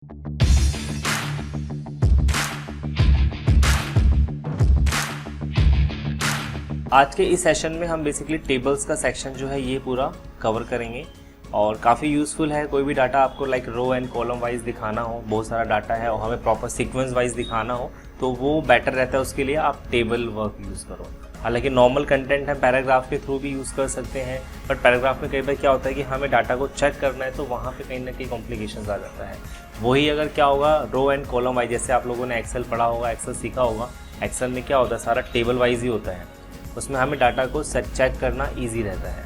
आज के इस सेशन में हम बेसिकली टेबल्स का सेक्शन जो है ये पूरा कवर करेंगे और काफ़ी यूज़फुल है। कोई भी डाटा आपको like row and column wise दिखाना हो, बहुत सारा डाटा है और हमें प्रॉपर सीक्वेंस वाइज दिखाना हो तो वो बेटर रहता है, उसके लिए आप टेबल वर्क यूज़ करो। हालांकि नॉर्मल कंटेंट हम पैराग्राफ के थ्रू भी यूज़ कर सकते हैं, बट पैराग्राफ में कई बार क्या होता है कि हमें डाटा को चेक करना है तो वहाँ पे कहीं ना कहीं कॉम्प्लिकेशंस आ जाता है। वही अगर क्या होगा रो एंड कॉलम वाइज, जैसे आप लोगों ने एक्सेल पढ़ा होगा, एक्सेल सीखा होगा, एक्सेल में क्या होता है सारा टेबल वाइज ही होता है, उसमें हमें डाटा को चेक करना ईजी रहता है।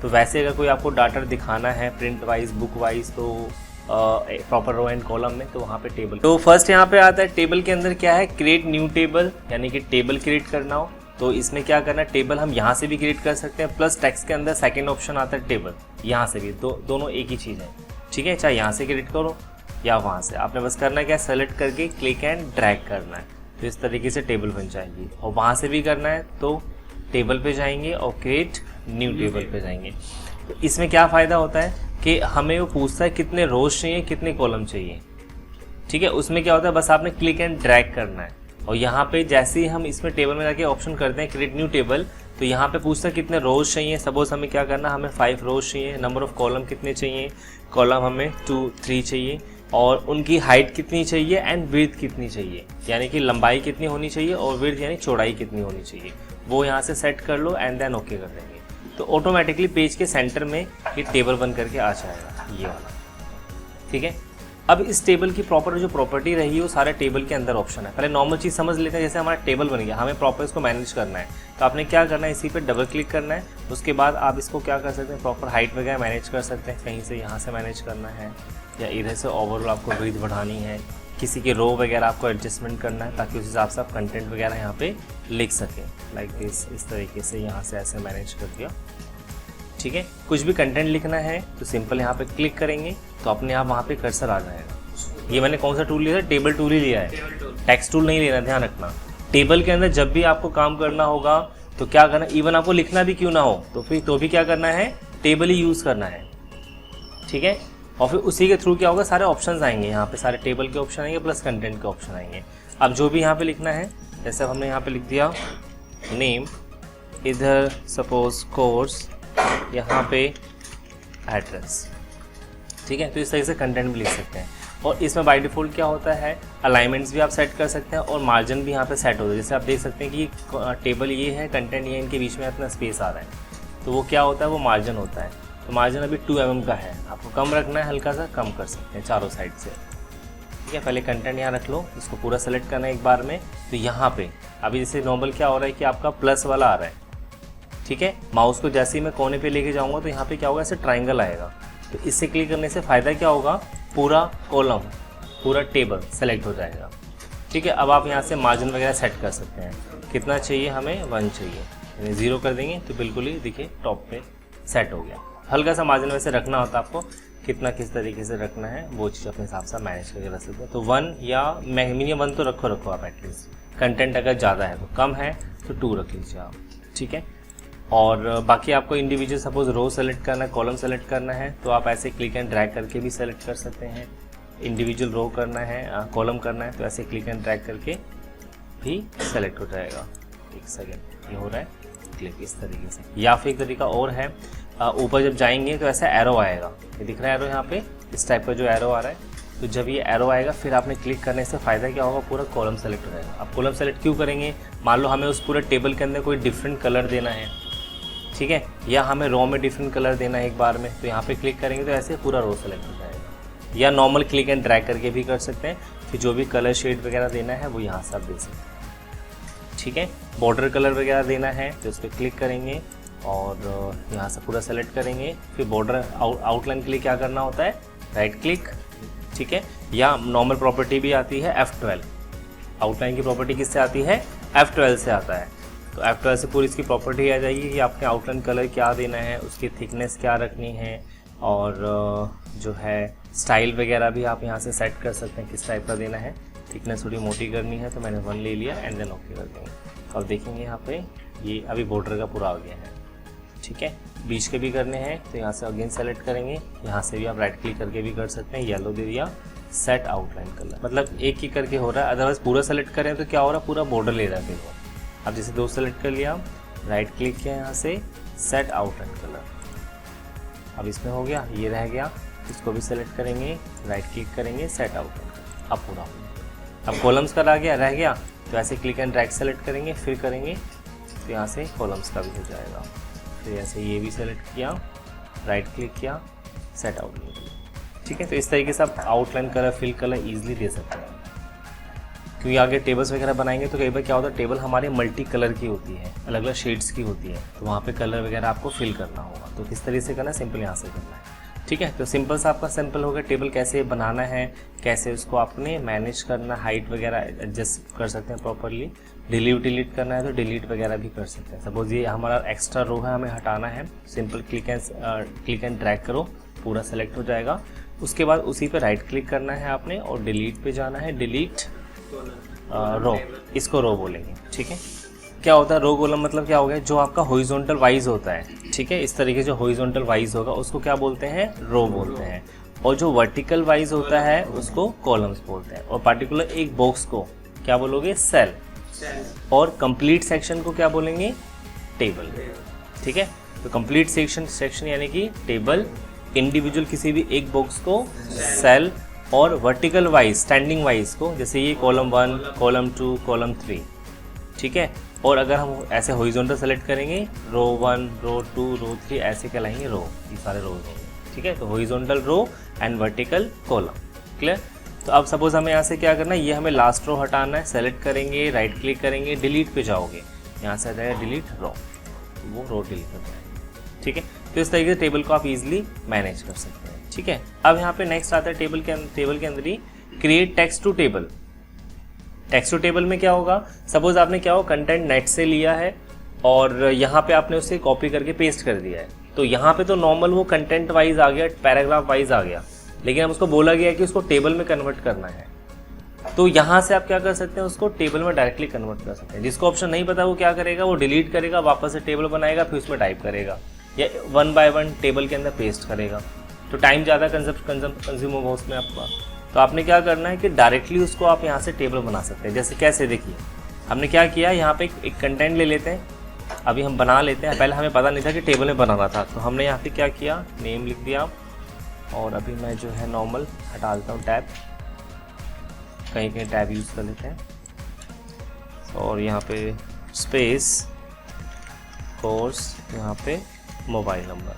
तो वैसे अगर कोई आपको डाटा दिखाना है प्रिंट वाइज, बुक वाइज, तो प्रॉपर रो एंड कॉलम में, तो वहाँ पे टेबल। तो फर्स्ट यहाँ पे आता है टेबल के अंदर क्या है, क्रिएट न्यू टेबल, यानी कि टेबल क्रिएट करना हो तो इसमें क्या करना है, टेबल हम यहाँ से भी क्रिएट कर सकते हैं, प्लस टेक्स्ट के अंदर सेकंड ऑप्शन आता है टेबल, यहाँ से भी, दोनों एक ही चीज़ है। ठीक है, चाहे यहाँ से क्रिएट करो या वहाँ से, आपने बस करना है क्या, सेलेक्ट करके क्लिक एंड ड्रैग करना है, तो इस तरीके से टेबल बन जाएगी। और वहाँ से भी करना है तो टेबल पे जाएंगे और क्रिएट न्यू टेबल पे जाएंगे। तो इसमें क्या फ़ायदा होता है कि हमें वो पूछता है कितने रोज चाहिए, कितने कॉलम चाहिए। ठीक है, उसमें क्या होता है, बस आपने क्लिक एंड ड्रैग करना है और यहाँ पे जैसे ही हम इसमें टेबल में जाके ऑप्शन करते हैं क्रिएट न्यू टेबल, तो यहाँ पे पूछता है कितने रोज चाहिए। सपोज हमें क्या करना, हमें 5 रोज चाहिए। नंबर ऑफ कॉलम कितने चाहिए, कॉलम हमें 2, 3 चाहिए, और उनकी हाइट कितनी चाहिए एंड विड्थ कितनी चाहिए, यानी कि लंबाई कितनी होनी चाहिए और विड्थ यानी चौड़ाई कितनी होनी चाहिए, वो यहाँ से सेट कर लो एंड देन ओके कर देंगे। तो ऑटोमेटिकली पेज के सेंटर में ये टेबल बन करके आ जाएगा, ये वाला। ठीक है, अब इस टेबल की प्रॉपर जो प्रॉपर्टी रही है वो सारे टेबल के अंदर ऑप्शन है। पहले नॉर्मल चीज़ समझ लेते हैं, जैसे हमारा टेबल बन गया, हमें प्रॉपर इसको मैनेज करना है, तो आपने क्या करना है, इसी पे डबल क्लिक करना है। उसके बाद आप इसको क्या कर सकते हैं, प्रॉपर हाइट वगैरह मैनेज कर सकते हैं, कहीं से यहाँ से मैनेज करना है या इधर से ओवरऑल आपको ब्रीथ बढ़ानी है, किसी के रो वगैरह आपको एडजस्टमेंट करना है ताकि उस हिसाब से आप कंटेंट वगैरह यहाँ पे लिख सकें, लाइक दिस, इस तरीके से यहाँ से ऐसे मैनेज कर दिया। ठीक है, कुछ भी कंटेंट लिखना है तो सिंपल यहाँ पे क्लिक करेंगे तो अपने आप वहाँ पे कर्सर आ जाएगा। ये मैंने कौन सा टूल लिया था, टेबल टूल ही लिया है, टेक्स्ट टूल नहीं लेना, ध्यान रखना। टेबल के अंदर जब भी आपको काम करना होगा तो क्या करना, इवन आपको लिखना भी क्यों ना हो तो भी क्या करना है, टेबल ही यूज़ करना है। ठीक है, और फिर उसी के थ्रू क्या होगा, सारे ऑप्शंस आएंगे, यहाँ पे सारे टेबल के ऑप्शन आएंगे प्लस कंटेंट के ऑप्शन आएंगे। अब जो भी यहाँ पे लिखना है, जैसे अब हमने यहाँ पे लिख दिया नेम, इधर सपोज कोर्स, यहाँ पे एड्रेस। ठीक है, तो इस तरीके से कंटेंट भी लिख सकते हैं। और इसमें बाय डिफ़ॉल्ट क्या होता है, अलाइनमेंट्स भी आप सेट कर सकते हैं और मार्जिन भी यहाँ पे सेट होता है। जैसे आप देख सकते हैं कि टेबल ये है, कंटेंट ये, इनके बीच में अपना स्पेस आ रहा है, तो वो क्या होता है, वो मार्जिन होता है। तो मार्जिन अभी 2 mm का है, आपको कम रखना है, हल्का सा कम कर सकते हैं चारों साइड से। ठीक है, पहले कंटेंट यहाँ रख लो, इसको पूरा सेलेक्ट करना है एक बार में। तो यहाँ पे अभी जैसे नॉर्मल क्या हो रहा है कि आपका प्लस वाला आ रहा है। ठीक है, माउस को जैसे ही मैं कोने पे लेके जाऊँगा तो यहाँ पे क्या होगा, ऐसे ट्राइंगल आएगा। तो इससे क्लिक करने से फ़ायदा क्या होगा, पूरा कॉलम, पूरा टेबल सेलेक्ट हो जाएगा। ठीक है, अब आप यहाँ से मार्जिन वगैरह सेट कर सकते हैं, कितना चाहिए हमें, 1 चाहिए, यानी 0 कर देंगे तो बिल्कुल ही देखिए टॉप पे सेट हो गया। हल्का सा मार्जिन वैसे रखना होता है आपको, कितना किस तरीके से रखना है वो चीज़ अपने हिसाब से मैनेज करके रख सकते हैं। तो 1 या मिनिमम 1 तो रखो आप एटलीस्ट। कंटेंट अगर ज़्यादा है तो, कम है तो 2 रख लीजिए आप। ठीक है, और बाकी आपको इंडिविजुअल सपोज रो सेलेक्ट करना है, कॉलम सेलेक्ट करना है तो आप ऐसे क्लिक एंड ड्रैग करके भी सेलेक्ट कर सकते हैं। इंडिविजुअल रो करना है, कॉलम करना है तो ऐसे क्लिक एंड ड्रैग करके भी सेलेक्ट हो जाएगा। एक सेकेंड, ये हो रहा है क्लिक, इस तरीके से। या फिर एक तरीका और है, ऊपर जब जाएंगे तो ऐसा एरो आएगा, ये दिख रहा है एरो यहाँ पे, इस टाइप का जो एरो आ रहा है। तो जब ये एरो आएगा फिर आपने क्लिक करने से फ़ायदा क्या होगा, पूरा कॉलम सेलेक्ट हो जाएगा। अब कॉलम सेलेक्ट क्यों करेंगे, मान लो हमें उस पूरे टेबल के अंदर कोई डिफरेंट कलर देना है, ठीक है, या हमें रो में डिफरेंट कलर देना है एक बार में, तो यहाँ पे क्लिक करेंगे तो ऐसे पूरा रो सेलेक्ट हो जाएगा। या नॉर्मल क्लिक एंड ड्रैग करके भी कर सकते हैं, फिर जो भी कलर शेड वगैरह देना है वो यहाँ से आप दे सकते हैं। ठीक है, बॉर्डर कलर वगैरह देना है तो उस पर क्लिक करेंगे और यहाँ से पूरा सेलेक्ट करेंगे। फिर बॉर्डर आउटलाइन के लिए क्या करना होता है, राइट क्लिक। ठीक है, या नॉर्मल प्रॉपर्टी भी आती है F12, आउटलाइन की प्रॉपर्टी किससे आती है, F12 से आता है। तो F12 से पूरी इसकी प्रॉपर्टी आ जाएगी कि आपने आउटलाइन कलर क्या देना है, उसकी थिकनेस क्या रखनी है, और जो है स्टाइल वगैरह भी आप यहाँ से सेट कर सकते हैं किस टाइप का देना है। थिकनेस थोड़ी मोटी करनी है तो मैंने 1 ले लिया एंड देन ओके कर देंगे। अब देखेंगे यहाँ पे ये अभी बॉर्डर का पूरा आ गया है। ठीक है, बीच के भी करने हैं तो यहाँ से अगेन सेलेक्ट करेंगे, यहाँ से भी आप राइट क्लिक करके भी कर सकते हैं, येलो दे दिया, सेट आउटलाइन कलर, मतलब एक ही करके हो रहा है, अदरवाइज पूरा सेलेक्ट करें तो क्या हो रहा है, पूरा बॉर्डर ले रहा है फिर वो। अब जैसे 2 सेलेक्ट कर लिया, राइट क्लिक किया यहाँ से सेट आउटलाइन कलर, अब इसमें हो गया, ये रह गया, इसको भी सेलेक्ट करेंगे, राइट क्लिक करेंगे सेट आउटलाइन कलर, अब पूरा हो गया। अब कॉलम्स का रह गया तो ऐसे क्लिक एंड ड्रैग सेलेक्ट करेंगे, फिर करेंगे तो यहाँ से कॉलम्स का भी हो जाएगा। फिर ऐसे ये भी सेलेक्ट किया, राइट क्लिक किया, सेट आउटलाइन कलर, ठीक है। तो इस तरीके से आप outline colour, fill colour easily दे सकते हैं। क्योंकि आगे टेबल्स वगैरह बनाएंगे तो कई बार क्या होता है, टेबल हमारी मल्टी कलर की होती है, अलग अलग शेड्स की होती है, तो वहाँ पे कलर वगैरह आपको फिल करना होगा। तो किस तरीके से करना है, सिंपल यहाँ से करना है, ठीक है। तो सिंपल सा आपका सिंपल हो गया, टेबल कैसे बनाना है, कैसे उसको आपने मैनेज करना, हाइट वगैरह एडजस्ट कर सकते हैं प्रॉपरली, डिलीट करना है तो डिलीट वगैरह भी कर सकते हैं। सपोज ये हमारा एक्स्ट्रा रो है, हमें हटाना है, सिंपल क्लिक एंड ड्रैग करो, पूरा सेलेक्ट हो जाएगा। उसके बाद उसी पे राइट क्लिक करना है आपने और डिलीट पे जाना है, डिलीट रो, इसको रो बोलेंगे, ठीक है। क्या होता है रो कॉलम, मतलब क्या हो गया, जो आपका हॉरिजॉन्टल वाइज होता है, ठीक है, इस तरीके जो हॉरिजॉन्टल वाइज होगा उसको क्या बोलते हैं, रो बोलते हैं। और जो वर्टिकल वाइज होता है उसको कॉलम्स बोलते हैं। और पार्टिकुलर एक बॉक्स को क्या बोलोगे, सेल। और कंप्लीट सेक्शन को क्या बोलेंगे, टेबल, ठीक है। तो कंप्लीट सेक्शन यानी कि टेबल, इंडिविजुअल किसी भी एक बॉक्स को सेल, और वर्टिकल वाइज स्टैंडिंग वाइज को, जैसे ये कॉलम 1, कॉलम 2, कॉलम 3, ठीक है। और अगर हम ऐसे हॉरिजॉन्टल सेलेक्ट करेंगे, रो 1, रो 2, रो 3, ऐसे कहलाएंगे रो, ये सारे रोज होंगे, ठीक है। तो horizontal row and vertical column, clear. तो अब सपोज हमें यहाँ से क्या करना है, ये हमें लास्ट रो हटाना है, सेलेक्ट करेंगे, राइट क्लिक करेंगे, डिलीट पे जाओगे, यहाँ से आ जाएगा डिलीट रो, वो रो डिलीट हो जाएगा, ठीक है। तो इस तरीके से टेबल को आप इजीली मैनेज कर सकते हैं, ठीक है। अब यहाँ पे नेक्स्ट आता है टेबल के अंदर ही create text to table. Text to table में क्या होगा, सपोज आपने क्या हो कंटेंट नेट से लिया है और यहाँ पे आपने उसे कॉपी करके पेस्ट कर दिया है, तो यहाँ पे तो नॉर्मल वो कंटेंट वाइज आ गया, पैराग्राफ वाइज आ गया, लेकिन अब उसको बोला गया है कि उसको टेबल में कन्वर्ट करना है। तो यहाँ से आप क्या कर सकते हैं, उसको टेबल में डायरेक्टली कन्वर्ट कर सकते हैं। जिसको ऑप्शन नहीं पता वो क्या करेगा, वो डिलीट करेगा, वापस से टेबल बनाएगा, फिर उसमें टाइप करेगा, या 1 बाय 1 टेबल के अंदर पेस्ट करेगा, तो टाइम ज़्यादा कंज्यूम होगा उसमें आपका। तो आपने क्या करना है कि डायरेक्टली उसको आप यहाँ से टेबल बना सकते हैं। जैसे कैसे, देखिए हमने क्या किया, यहाँ पे एक कंटेंट ले लेते हैं, अभी हम बना लेते हैं। पहले हमें पता नहीं था कि टेबल में बनाना था, तो हमने यहाँ पे क्या किया, नेम लिख दिया, और अभी मैं जो है नॉर्मल हटा देता हूँ टैब, कहीं कहीं टैब यूज़ कर लेते हैं, और यहाँ पे स्पेस कोर्स, यहाँ पे मोबाइल नंबर,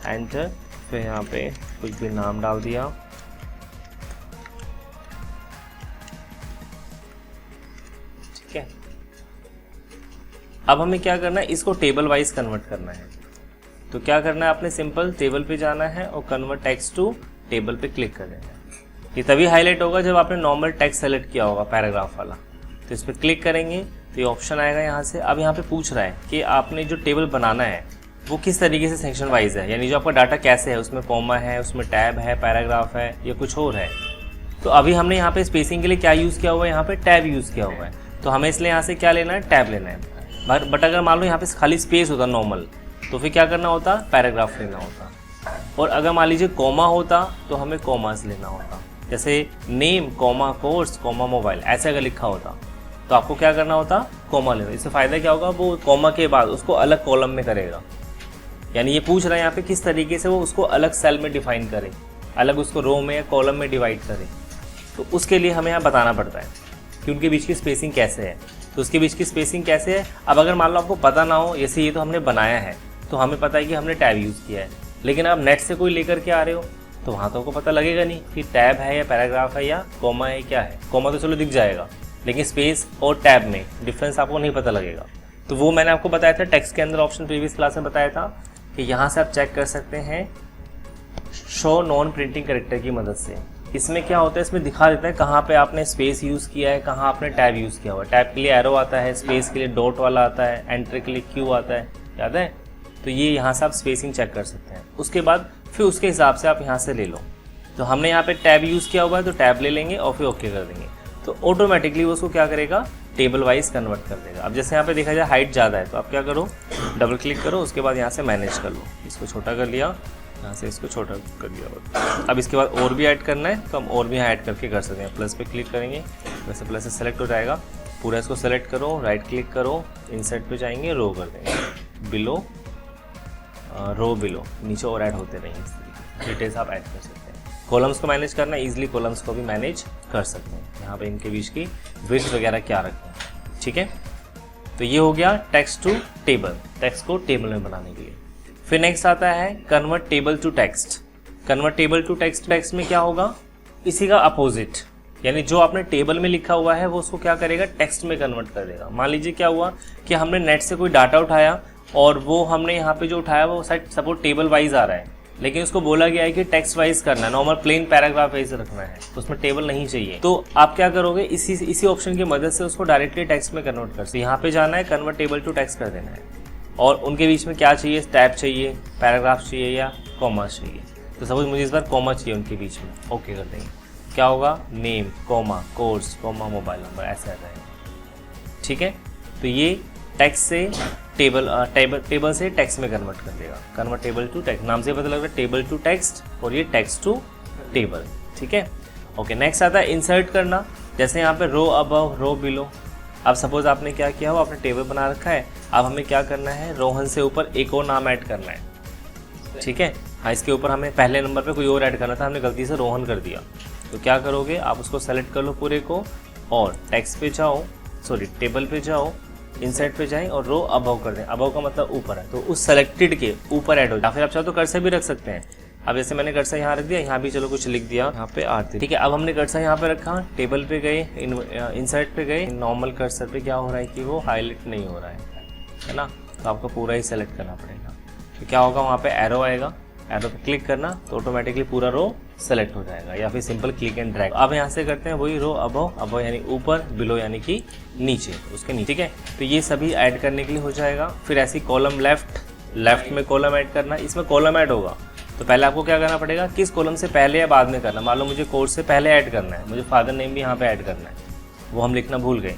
एंटर, फिर यहाँ पे कुछ भी नाम डाल दिया, ठीक है। अब हमें क्या करना है, इसको टेबल वाइज कन्वर्ट करना है। तो क्या करना है, आपने सिंपल टेबल पे जाना है और कन्वर्ट टेक्स्ट टू टेबल पे क्लिक कर देना है। ये तभी हाईलाइट होगा जब आपने नॉर्मल टेक्स्ट सेलेक्ट किया होगा पैराग्राफ वाला, तो इस पर क्लिक करेंगे तो ये ऑप्शन आएगा यहाँ से। अब यहाँ पे पूछ रहा है कि आपने जो टेबल बनाना है वो किस तरीके से सेक्शन वाइज है, यानी जो आपका डाटा कैसे है, उसमें कॉमा है, उसमें टैब है, पैराग्राफ है, या कुछ और है। तो अभी हमने यहाँ पे स्पेसिंग के लिए क्या यूज़ किया हुआ है, यहाँ पे टैब यूज़ किया हुआ है, तो हमें इसलिए यहाँ से क्या लेना है, टैब लेना है। बट अगर मान लो यहाँ पे खाली स्पेस होता नॉर्मल, तो फिर क्या करना होता, पैराग्राफ लेना होता। और अगर मान लीजिए कॉमा होता तो हमें कॉमास लेना होता, जैसे name comma course comma mobile, ऐसे अगर लिखा होता तो आपको क्या करना होता, कॉमा लेना। इससे फ़ायदा क्या होगा, वो कॉमा के बाद उसको अलग कॉलम में करेगा। यानी ये पूछ रहा है यहाँ पे किस तरीके से वो उसको अलग सेल में डिफाइन करे, अलग उसको रो में या कॉलम में डिवाइड करे। तो उसके लिए हमें यहाँ बताना पड़ता है कि उनके बीच की स्पेसिंग कैसे है। तो उसके बीच की स्पेसिंग कैसे है, अब अगर मान लो आपको पता ना हो, जैसे ये तो हमने बनाया है तो हमें पता है कि हमने टैब यूज़ किया है, लेकिन आप नेट से कोई लेकर के आ रहे हो तो वहाँ तो आपको पता लगेगा नहीं कि टैब है या पैराग्राफ है या कॉमा है, क्या है। कॉमा तो चलो दिख जाएगा, लेकिन स्पेस और टैब में डिफरेंस आपको नहीं पता लगेगा। तो वो मैंने आपको बताया था टेक्स्ट के अंदर ऑप्शन, प्रीवियस क्लास में बताया था कि यहाँ से आप चेक कर सकते हैं शो नॉन प्रिंटिंग कैरेक्टर की मदद से। इसमें क्या होता है, इसमें दिखा देता है कहाँ पे आपने स्पेस यूज़ किया है, कहाँ आपने टैब यूज़ किया हुआ है। टैब के लिए एरो आता है, स्पेस के लिए डॉट वाला आता है, एंटर के लिए क्यू आता है, याद है। तो ये यहाँ से आप स्पेसिंग चेक कर सकते हैं। उसके बाद फिर उसके हिसाब से आप यहाँ से ले लो। तो हमने यहाँ पे टैब यूज़ किया हुआ है तो टैब ले लेंगे और फिर ओके कर देंगे, तो ऑटोमेटिकली वो उसको क्या करेगा, टेबल वाइज कन्वर्ट कर देगा। अब जैसे यहाँ पे देखा जाए हाइट ज़्यादा है तो आप क्या करो, डबल क्लिक करो, उसके बाद यहाँ से मैनेज कर लो, इसको छोटा कर लिया, यहाँ से इसको छोटा कर दिया और अब इसके बाद और भी ऐड करना है तो हम और भी यहाँ ऐड करके कर सकते हैं। प्लस पे क्लिक करेंगे, वैसे प्लस से सेलेक्ट हो जाएगा पूरा। इसको सेलेक्ट करो, राइट क्लिक करो, इंसर्ट पे जाएंगे, रो कर देंगे, बिलो रो बिलो, नीचे और ऐड होते रहेंगे। इस तरीके डिटेल्स आप ऐड कर सकते हैं। कॉलम्स को मैनेज करना है, ईजिली कॉलम्स को भी मैनेज कर सकते हैं। यहाँ पे इनके बीच की विड्थ वगैरह क्या रखना है, ठीक है। तो ये हो गया टेक्स्ट टू टेबल, टेक्स्ट को टेबल में बनाने के लिए। फिर नेक्स्ट आता है convert table to text. Convert table to text, text में क्या होगा, इसी का अपोजिट, यानी जो आपने टेबल में लिखा हुआ है वो उसको क्या करेगा, टेक्स्ट में कन्वर्ट कर देगा। मान लीजिए क्या हुआ कि हमने नेट से कोई डाटा उठाया और वो हमने यहाँ पे जो उठाया वो शायद सपोज टेबल वाइज आ रहा है, लेकिन उसको बोला गया है कि टेक्स्ट वाइज करना है, नॉर्मल प्लेन पैराग्राफ वाइज रखना है, तो उसमें टेबल नहीं चाहिए। तो आप क्या करोगे, इसी ऑप्शन की मदद से उसको डायरेक्टली टेक्स्ट में कन्वर्ट कर सकते। यहाँ पे जाना है, कन्वर्ट टेबल टू टेक्स्ट कर देना है, और उनके बीच में क्या चाहिए, टैब चाहिए, पैराग्राफ चाहिए या कॉमा चाहिए। तो सपोज मुझे इस बार कॉमा चाहिए उनके बीच में, ओके कर देंगे। क्या होगा, name comma course comma mobile number, ऐसा रहेगा, ठीक है। तो ये टेक्स्ट से टेबल से टेक्स्ट में कन्वर्ट कर देगा। कन्वर्ट टेबल टू टेक्स्ट, नाम से पता लग रहा है टेबल टू टेक्स्ट, और ये टेक्स्ट टू टेबल, ठीक है। ओके, नेक्स्ट आता है इंसर्ट करना। जैसे यहाँ पे रो अबव, रो बिलो। अब सपोज आपने क्या किया हो, आपने टेबल बना रखा है, अब हमें क्या करना है, रोहन से ऊपर एक और नाम ऐड करना है, ठीक है। हाँ, इसके ऊपर हमें पहले नंबर पे कोई और ऐड करना था, हमने गलती से रोहन कर दिया। तो क्या करोगे, आप उसको सेलेक्ट कर लो पूरे को, और टेक्स्ट पे जाओ, सॉरी टेबल पे जाओ, इंसर्ट पे जाएं और रो अबव कर दें। अबव का मतलब ऊपर है, तो उस सेलेक्टेड के ऊपर ऐड हो जाए। फिर आप चाहो तो कर्सर भी रख सकते हैं। अब जैसे मैंने कर्सर यहाँ रख दिया, यहाँ भी चलो कुछ लिख दिया, यहाँ पे आरती, ठीक है। अब हमने कर्सर यहाँ पे रखा, टेबल पे गए, इंसर्ट पे गए, नॉर्मल कर्सर पे क्या हो रहा है कि वो हाईलाइट नहीं हो रहा है ना, तो आपको पूरा ही सेलेक्ट करना पड़ेगा। तो क्या होगा, वहाँ पे एरो आएगा, एरो पे क्लिक करना तो ऑटोमेटिकली पूरा रो सेलेक्ट हो जाएगा, या फिर सिंपल क्लिक एंड ड्रैग। अब यहाँ से करते हैं वही रो अबव, अबव यानी ऊपर, बिलो यानी कि नीचे, उसके नीचे, ठीक है। तो ये सभी ऐड करने के लिए हो जाएगा। फिर ऐसी कॉलम लेफ्ट में कॉलम ऐड करना, इसमें कॉलम ऐड होगा तो पहले आपको क्या करना पड़ेगा, किस कॉलम से पहले या बाद में करना। मान लो मुझे कोर्स से पहले ऐड करना है, मुझे फादर नेम भी यहाँ पे ऐड करना है, वो हम लिखना भूल गए,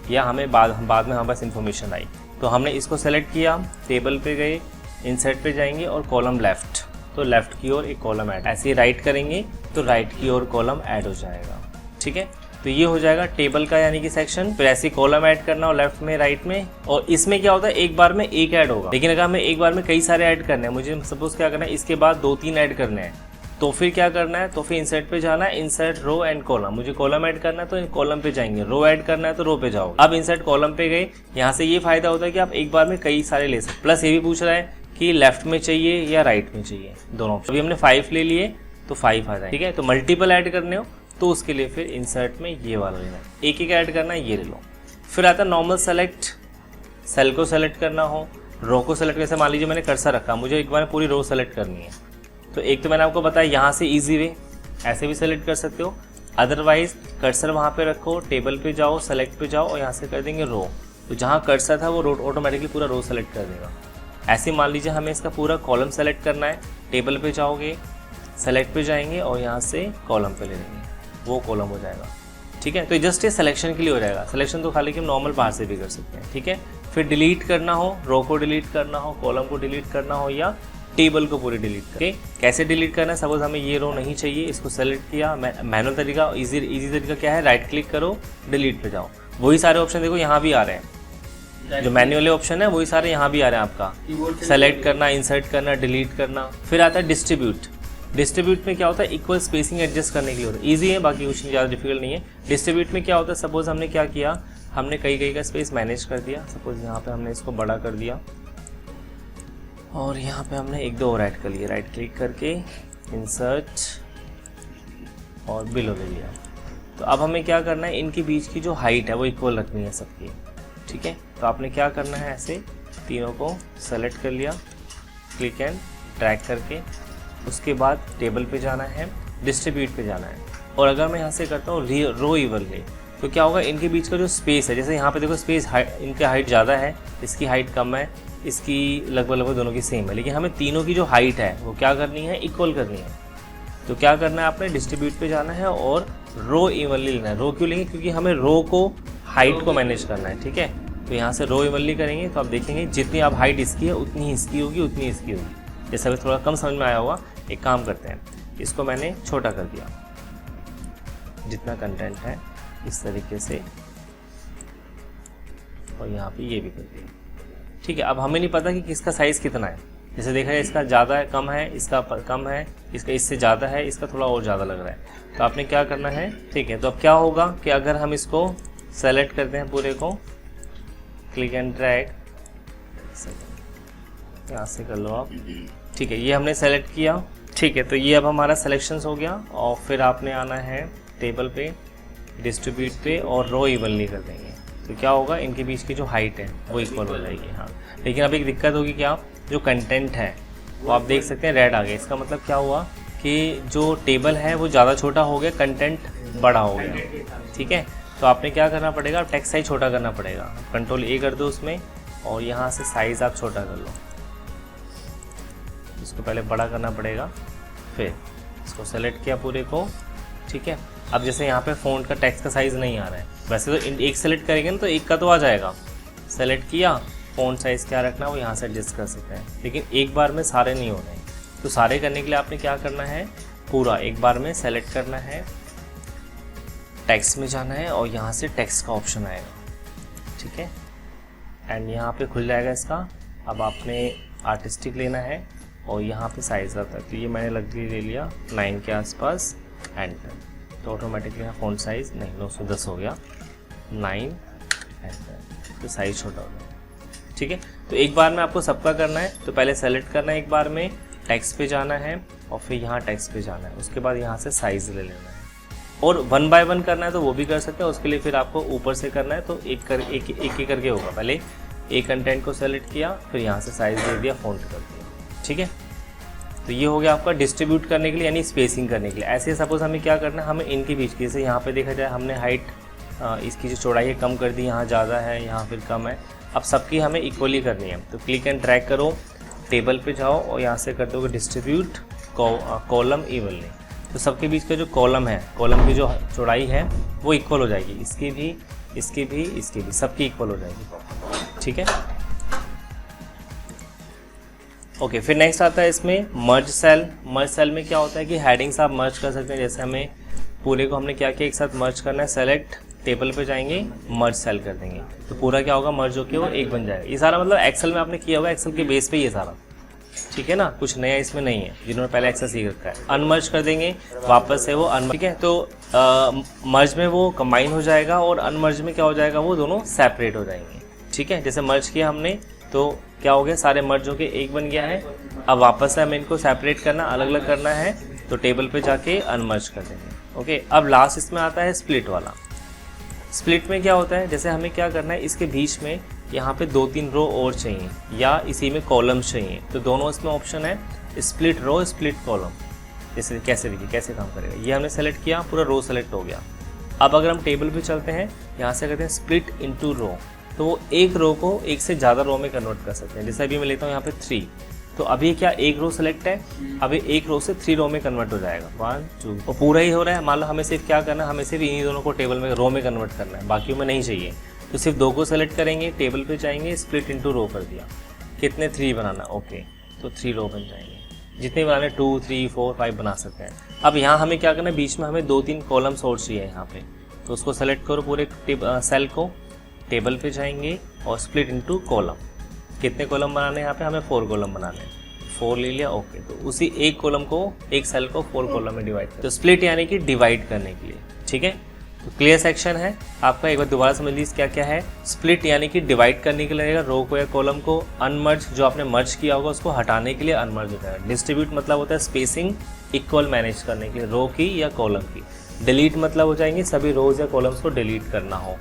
या हमें बाद में हमारे पास इन्फॉर्मेशन आई, तो हमने इसको सेलेक्ट किया, टेबल पे गए, इंसर्ट पे जाएंगे और कॉलम लेफ्ट, तो लेफ्ट की ओर एक कॉलम ऐड। ऐसे ही राइट करेंगे तो राइट की ओर कॉलम ऐड हो जाएगा, ठीक है। तो ये हो जाएगा टेबल का यानी कि सेक्शन। फिर ऐसे कॉलम ऐड करना और लेफ्ट में, राइट में, और इसमें क्या होता है, एक बार में एक ऐड होगा, लेकिन अगर हमें एक बार में कई सारे ऐड करने हैं, मुझे सपोज क्या करना है, इसके बाद 2-3 ऐड करने हैं, तो फिर क्या करना है, तो फिर इंसर्ट पे जाना है, इंसर्ट रो एंड कॉलम, मुझे कॉलम ऐड करना है तो कॉलम पे जाएंगे, रो ऐड करना है तो रो पे जाओ। अब इंसर्ट कॉलम पे गए, यहाँ से ये फायदा होता है कि आप एक बार में कई सारे ले सकते। प्लस ये भी पूछ रहा है कि लेफ्ट में चाहिए या राइट में चाहिए, दोनों। अभी हमने 5 ले लिए तो 5 आ जाए, ठीक है। तो मल्टीपल ऐड करने हो तो उसके लिए फिर इंसर्ट में ये वाला लेना है, एक ऐड करना है, ये ले लो। फिर आता है नॉर्मल सेलेक्ट, सेल को सेलेक्ट करना हो, रो को सेलेक्ट, जैसे मान लीजिए मैंने कर्सर रखा, मुझे एक बार पूरी रो सेलेक्ट करनी है, तो एक तो मैंने आपको बताया यहाँ से ईजी वे, ऐसे भी सेलेक्ट कर सकते हो। अदरवाइज कर्सर वहाँ पे रखो, टेबल पे जाओ, सेलेक्ट पे जाओ और यहाँ से कर देंगे रो, तो जहाँ कर्सर था वो रो ऑटोमेटिकली पूरा रो सेलेक्ट कर देगा। ऐसे मान लीजिए हमें इसका पूरा कॉलम सेलेक्ट करना है, टेबल पे जाओगे, सेलेक्ट पे जाएंगे और यहाँ से कॉलम पे ले लेंगे, वो कॉलम हो जाएगा, ठीक है। तो जस्ट ये सिलेक्शन के लिए हो जाएगा। सिलेक्शन तो खाली कि हम नॉर्मल बाहर से भी कर सकते हैं, ठीक है। फिर डिलीट करना हो, रो को डिलीट करना हो, कॉलम को डिलीट करना हो, या टेबल को पूरी डिलीट करके। कैसे डिलीट करना है, सपोज हमें ये रो नहीं चाहिए, इसको सेलेक्ट किया, मैनुअल तरीका, इजी तरीका क्या है, राइट क्लिक करो, डिलीट पे जाओ, वही सारे ऑप्शन देखो यहाँ भी आ रहे हैं, जो मैनुअली ऑप्शन है वही सारे यहाँ भी आ रहे हैं आपका, सेलेक्ट करना, इंसर्ट करना, डिलीट करना। फिर आता है डिस्ट्रीब्यूट। डिस्ट्रीब्यूट में क्या होता है, इक्वल स्पेसिंग एडजस्ट करने के लिए होता है, ईजी है, बाकी कुछ ज़्यादा डिफिकल्ट नहीं है। डिस्ट्रीब्यूट में क्या होता है, सपोज हमने क्या किया, हमने कई का स्पेस मैनेज कर दिया, सपोज यहाँ पे हमने इसको बड़ा कर दिया और यहाँ पे हमने 1-2 और ऐड कर लिए, राइट क्लिक करके इंसर्ट और बिलो ले लिया। तो अब हमें क्या करना है, इनके बीच की जो हाइट है वो इक्वल रखनी है सबकी, ठीक है। तो आपने क्या करना है, ऐसे तीनों को सेलेक्ट कर लिया, क्लिक एंड ड्रैग करके, उसके बाद टेबल पे जाना है, डिस्ट्रीब्यूट पे जाना है, और अगर मैं यहाँ से करता हूँ रो इवनली, तो क्या होगा, इनके बीच का जो स्पेस है, जैसे यहाँ पे देखो स्पेस इनकी हाइट ज़्यादा है, इसकी हाइट कम है, इसकी लगभग दोनों की सेम है, लेकिन हमें तीनों की जो हाइट है वो क्या करनी है, इक्वल करनी है। तो क्या करना है, आपने डिस्ट्रीब्यूट पे जाना है और रो इवनली लेना है। रो क्यों लेंगे, क्योंकि हमें रो को हाइट को मैनेज करना है, ठीक है। तो यहाँ से रो इवनली करेंगे तो आप देखेंगे जितनी आप हाइट इसकी है उतनी इसकी होगी, उतनी इसकी होगी, जैसे अभी थोड़ा कम समझ में आया होगा, एक काम करते हैं, इसको मैंने छोटा कर दिया, जितना कंटेंट है इस तरीके से, और यहाँ पे ये भी कर दिया। ठीक है, अब हमें नहीं पता कि किसका साइज़ कितना है। जैसे देखा जाए इसका ज़्यादा है, कम है, इसका कम है, इसका इससे ज़्यादा है, इसका थोड़ा और ज़्यादा लग रहा है। तो आपने क्या करना है, ठीक है, तो अब क्या होगा कि अगर हम इसको सेलेक्ट करते हैं पूरे को, क्लिक एंड ड्रैग, यहाँ से कर लो आप। ठीक है, ये हमने सेलेक्ट किया। ठीक है, तो ये अब हमारा सिलेक्शंस हो गया। और फिर आपने आना है टेबल पे, डिस्ट्रीब्यूट पे, और रो इवनली कर देंगे। तो क्या होगा, इनके बीच की जो हाइट है वो इक्वल हो जाएगी। हाँ, लेकिन अब एक दिक्कत होगी, क्या, जो कंटेंट है वो आप देख सकते हैं रेड आ गया। इसका मतलब क्या हुआ कि जो टेबल है वो ज़्यादा छोटा हो गया, कंटेंट बड़ा हो गया। ठीक है, तो आपने क्या करना पड़ेगा, टेक्स्ट साइज छोटा करना पड़ेगा। कंट्रोल ए कर दो उसमें, और यहाँ से साइज़ आप छोटा कर लो। इसको पहले बड़ा करना पड़ेगा, फिर इसको सेलेक्ट किया पूरे को। ठीक है, अब जैसे यहाँ पे फ़ॉन्ट का टेक्स्ट का साइज़ नहीं आ रहा है, वैसे तो एक सेलेक्ट करेंगे ना तो एक का तो आ जाएगा। सेलेक्ट किया, फ़ॉन्ट साइज़ क्या रखना है वो यहाँ से एडजस्ट कर सकते हैं, लेकिन एक बार में सारे नहीं होने। तो सारे करने के लिए आपने क्या करना है, पूरा एक बार में सेलेक्ट करना है, टेक्स्ट में जाना है, और यहाँ से टेक्स्ट का ऑप्शन आएगा। ठीक है, एंड यहाँ पे खुल जाएगा इसका। अब आपने आर्टिस्टिक लेना है, और यहाँ पे साइज़ आता है, तो ये मैंने ले लिया 9 के आसपास, एंटर। तो ऑटोमेटिकली यहाँ फ़ॉन्ट साइज़ नहीं 910 हो गया, 9 एंटर, तो साइज़ छोटा हो गया। ठीक है, तो एक बार में आपको सबका करना है, तो पहले सेलेक्ट करना है एक बार में, टेक्स्ट पे जाना है, और फिर यहाँ टेक्स्ट पे जाना है, उसके बाद यहाँ से साइज़ ले लेना है। और 1 बाय 1 करना है तो वो भी कर सकते हैं, उसके लिए फिर आपको ऊपर से करना है, तो एक करके होगा। पहले एक कंटेंट को सेलेक्ट किया, फिर यहाँ से साइज़ दे दिया, फ़ॉन्ट कर दिया। ठीक है, तो ये हो गया आपका डिस्ट्रीब्यूट करने के लिए, यानी स्पेसिंग करने के लिए। ऐसे सपोज़ हमें क्या करना है, हमें इनके बीच की, जैसे यहाँ पे देखा जाए हमने हाइट इसकी जो चौड़ाई है कम कर दी, यहाँ ज़्यादा है, यहाँ फिर कम है। अब सबकी हमें इक्वली करनी है, तो क्लिक एंड ड्रैग करो, टेबल पे जाओ, और यहाँ से कर दोगे डिस्ट्रीब्यूट कॉलम इवनली। तो सबके बीच का जो कॉलम है, कॉलम की जो चौड़ाई है वो इक्वल हो जाएगी, इसकी भी, इसकी भी, इसकी भी, सबकी इक्वल हो जाएगी। ठीक है, ओके, फिर नेक्स्ट आता है इसमें मर्ज सेल। मर्ज सेल में क्या होता है कि हेडिंग्स आप मर्ज कर सकते हैं। जैसे हमें पूरे को हमने क्या किया, एक साथ मर्ज करना है, सेलेक्ट, टेबल पे जाएंगे, मर्ज सेल कर देंगे, तो पूरा क्या होगा, मर्ज होकर वो एक बन जाएगा। ये सारा मतलब एक्सेल में आपने किया होगा, एक्सेल के बेस पे ये सारा। ठीक है ना, कुछ नया इसमें नहीं है, जिन्होंने पहले एक्सेल सीख रखा है। अनमर्ज कर देंगे, वापस से वो अनमर्ज। ठीक है, तो मर्ज में वो कंबाइन हो जाएगा, और अनमर्ज में क्या हो जाएगा, वो दोनों सेपरेट हो जाएंगे। ठीक है, जैसे मर्ज किया हमने तो क्या हो गया, सारे मर्ज होके एक बन गया है। अब वापस से हमें इनको सेपरेट करना, अलग अलग करना है, तो टेबल पे जाके अनमर्ज कर देंगे। ओके, अब लास्ट इसमें आता है स्प्लिट वाला। स्प्लिट में क्या होता है, जैसे हमें क्या करना है, इसके बीच में यहाँ पे 2-3 रो और चाहिए, या इसी में कॉलम्स चाहिए, तो दोनों इसमें ऑप्शन है, स्प्लिट रो, स्प्लिट कॉलम। जैसे कैसे देखिए कैसे काम करेगा, ये हमने सेलेक्ट किया, पूरा रो सेलेक्ट हो गया। अब अगर हम टेबल पे चलते हैं, यहाँ से कहते हैं स्प्लिट इनटू रो, तो वो एक रो को एक से ज़्यादा रो में कन्वर्ट कर सकते हैं। जैसे अभी मैं लेता हूँ यहाँ पे 3, तो अभी क्या एक रो सेलेक्ट है, अभी एक रो से 3 रो में कन्वर्ट हो जाएगा, 1 2, और पूरा ही हो रहा है। मान लो हमें सिर्फ क्या करना है, हमें सिर्फ इन्हीं दोनों को टेबल में रो में कन्वर्ट करना है, बाकी में नहीं चाहिए, तो सिर्फ 2 को सेलेक्ट करेंगे, टेबल पे जाएंगे, स्प्लिट इनटू रो कर दिया। कितने 3 बनाना, ओके, तो 3 रो बन जाएंगे। जितने बनाने 2 3 4 5 बना सकते हैं। अब यहाँ हमें क्या करना है, बीच में हमें 2-3 कॉलम्स और चाहिए यहाँ पे, तो उसको सेलेक्ट करो पूरे सेल को, टेबल पे जाएंगे और स्प्लिट इनटू कॉलम। कितने कॉलम बनाने हैं यहाँ पे, हमें 4 कॉलम बनाने हैं, 4 ले लिया, ओके। तो उसी एक कॉलम को, एक सेल को 4 कॉलम में डिवाइड कर, तो स्प्लिट यानी कि डिवाइड करने के लिए। ठीक है, तो क्लियर सेक्शन है आपका, एक बार दोबारा समझ लीजिए क्या क्या है। स्प्लिट यानी कि डिवाइड करने के लिए रहेगा, रो को या कॉलम को। अनमर्ज, जो आपने मर्ज किया होगा उसको हटाने के लिए अनमर्ज होता है। डिस्ट्रीब्यूट मतलब होता है स्पेसिंग इक्वल मैनेज करने के लिए, रो की या कॉलम की। डिलीट मतलब हो जाएंगे सभी रोज या कॉलम्स को डिलीट करना हो।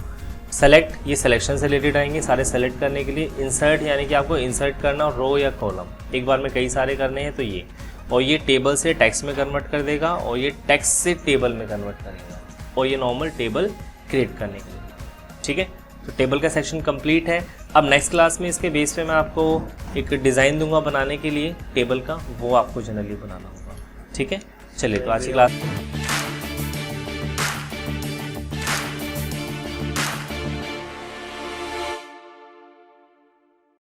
सेलेक्ट, ये सिलेक्शन से रिलेटेड आएंगे सारे सेलेक्ट करने के लिए। इंसर्ट यानी कि आपको इंसर्ट करना हो रो या कॉलम, एक बार में कई सारे करने हैं तो ये। और ये टेबल से टेक्स्ट में कन्वर्ट कर देगा, और ये टेक्स्ट से टेबल में कन्वर्ट करेगा, और ये नॉर्मल टेबल क्रिएट करने के लिए। ठीक है, तो टेबल का सेक्शन कंप्लीट है। अब नेक्स्ट क्लास में इसके बेस पे मैं आपको एक डिज़ाइन दूंगा बनाने के लिए टेबल का, वो आपको जनरली बनाना होगा। ठीक है, चलिए तो आज की क्लास